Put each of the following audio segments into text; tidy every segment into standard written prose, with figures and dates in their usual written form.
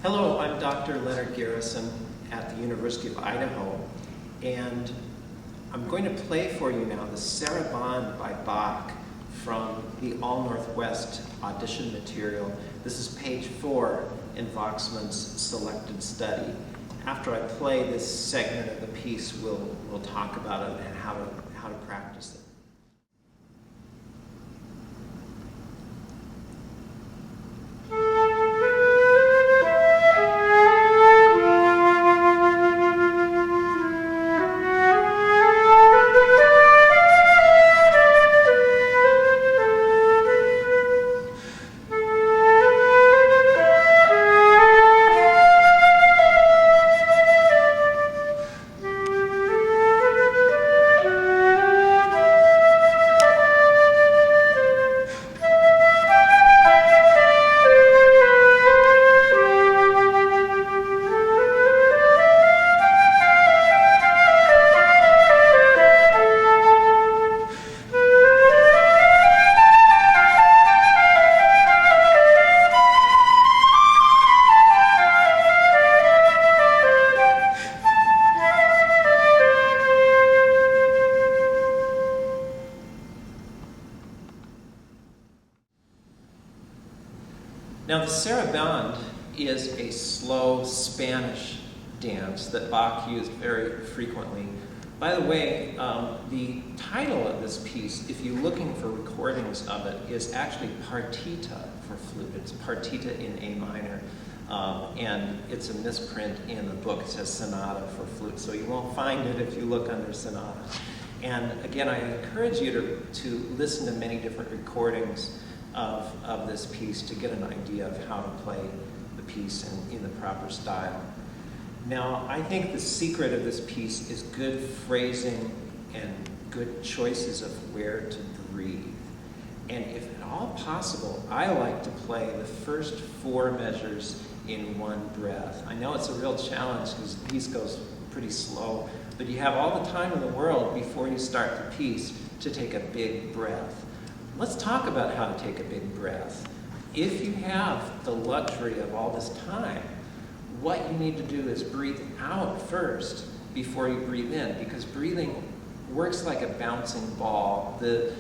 Hello, I'm Dr. Leonard Garrison at the University of Idaho, and I'm going to play for you now the Sarabande by Bach from the All Northwest audition material. This is page 4 in Voxman's selected study. After I play this segment of the piece, we'll talk about it and how to practice it. Now, the Sarabande is a slow Spanish dance that Bach used very frequently. By the way, the title of this piece, if you're looking for recordings of it, is actually Partita for flute. It's Partita in A minor, and it's a misprint in the book. It says Sonata for flute, so you won't find it if you look under Sonata. And again, I encourage you to listen to many different recordings of this piece to get an idea of how to play the piece in the proper style. Now, I think the secret of this piece is good phrasing and good choices of where to breathe. And if at all possible, I like to play the first 4 measures in one breath. I know it's a real challenge because the piece goes pretty slow, but you have all the time in the world before you start the piece to take a big breath. Let's talk about how to take a big breath. If you have the luxury of all this time, what you need to do is breathe out first before you breathe in, because breathing works like a bouncing ball. The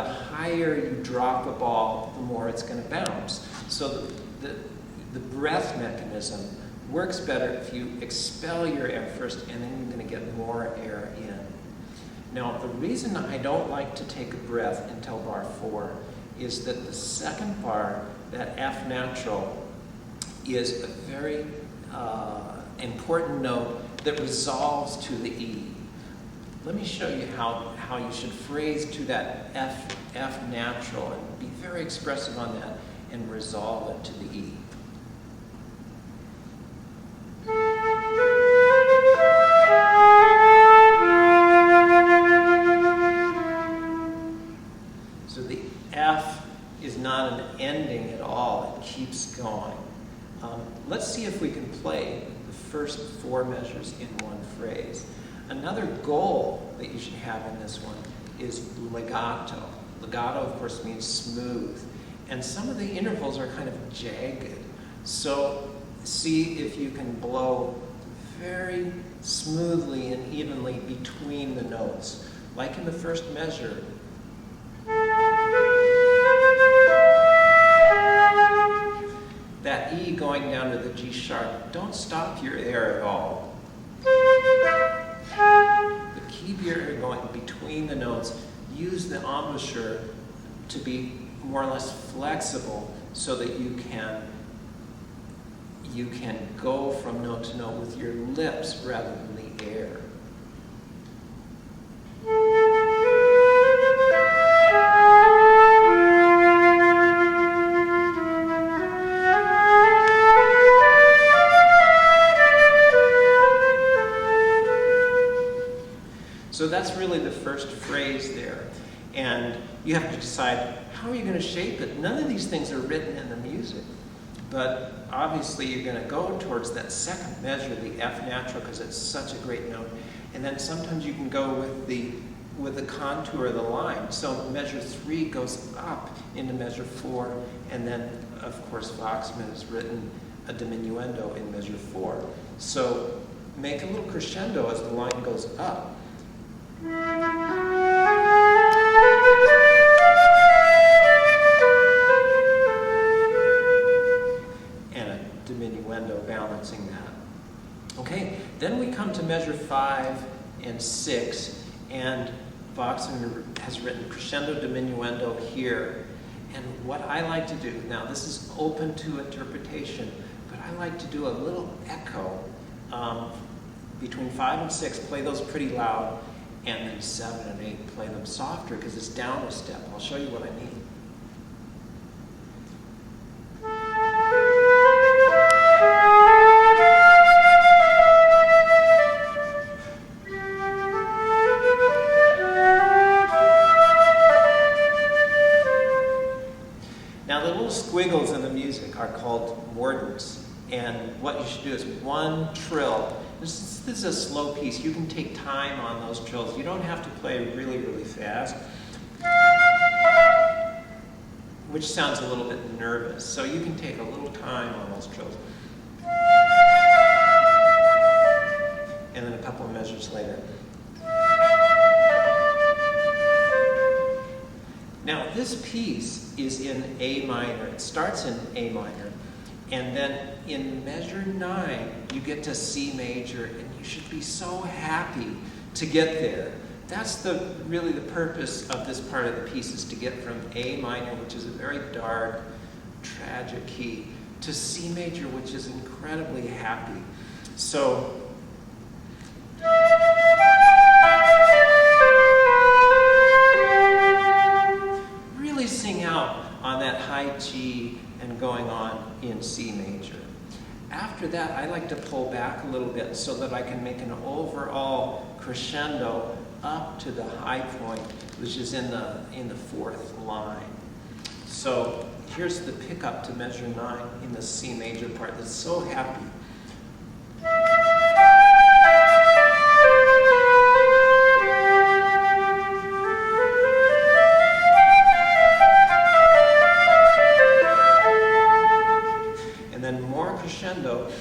higher you drop a ball, the more it's going to bounce. So the breath mechanism works better if you expel your air first, and then you're going to get more air in. Now, the reason I don't like to take a breath until bar 4 is that the second bar, that F natural, is a very important note that resolves to the E. Let me show you how you should phrase to that F natural and be very expressive on that and resolve it to the E. So the F is not an ending at all, it keeps going. Let's see if we can play the first 4 measures in one phrase. Another goal that you should have in this one is legato. Legato, of course, means smooth. And some of the intervals are kind of jagged. So see if you can blow very smoothly and evenly between the notes. Like in the first measure. That E going down to the G sharp, don't stop your air at all. But keep your air going between the notes. Use the embouchure to be more or less flexible so that you can go from note to note with your lips rather than the air. So that's really the first phrase there. And you have to decide, how are you going to shape it? None of these things are written in the music. But obviously you're going to go towards that second measure, the F natural, because it's such a great note. And then sometimes you can go with the contour of the line. So measure 3 goes up into measure 4, and then, of course, Voxman has written a diminuendo in measure 4. So make a little crescendo as the line goes up. And a diminuendo balancing that. Okay, then we come to measure 5 and 6, and Bachman has written crescendo diminuendo here. And what I like to do, now this is open to interpretation, but I like to do a little echo between 5 and 6, play those pretty loud, and then 7 and 8, play them softer because it's down a step. I'll show you what I mean. Squiggles in the music are called mordents, and what you should do is one trill. This is a slow piece. You can take time on those trills. You don't have to play really, really fast, which sounds a little bit nervous. So you can take a little time on those trills. And then a couple of measures later. Now, this piece is in A minor. It starts in A minor. And then in measure 9, you get to C major, and you should be so happy to get there. That's really the purpose of this part of the piece, is to get from A minor, which is a very dark, tragic key, to C major, which is incredibly happy. So, sing out on that high G and going on in C major. After that, I like to pull back a little bit so that I can make an overall crescendo up to the high point, which is in the 4th line. So here's the pickup to measure 9 in the C major part that's so happy. Crescendo.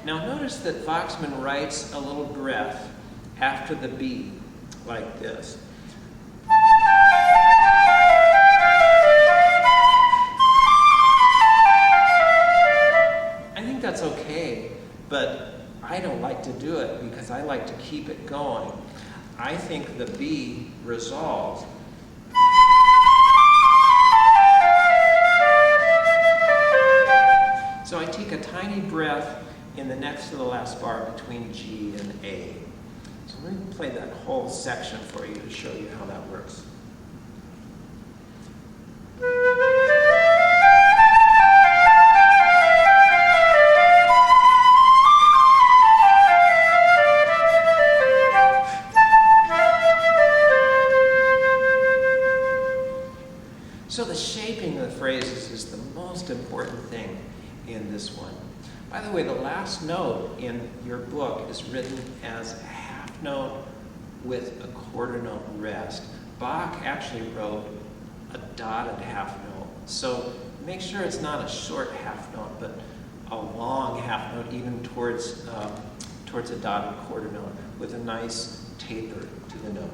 Now notice that Bachman writes a little breath after the B, like this. I think that's okay, but I don't like to do it because I like to keep it going. I think the B resolves. So I take a tiny breath in the next to the last bar between G and A. So let me play that whole section for you to show you how that works. So the shaping of the phrases is the most important thing in this one. By the way, the last note in your book is written as a half note with a quarter note rest. Bach actually wrote a dotted half note. So make sure it's not a short half note, but a long half note, even towards a dotted quarter note with a nice taper to the note.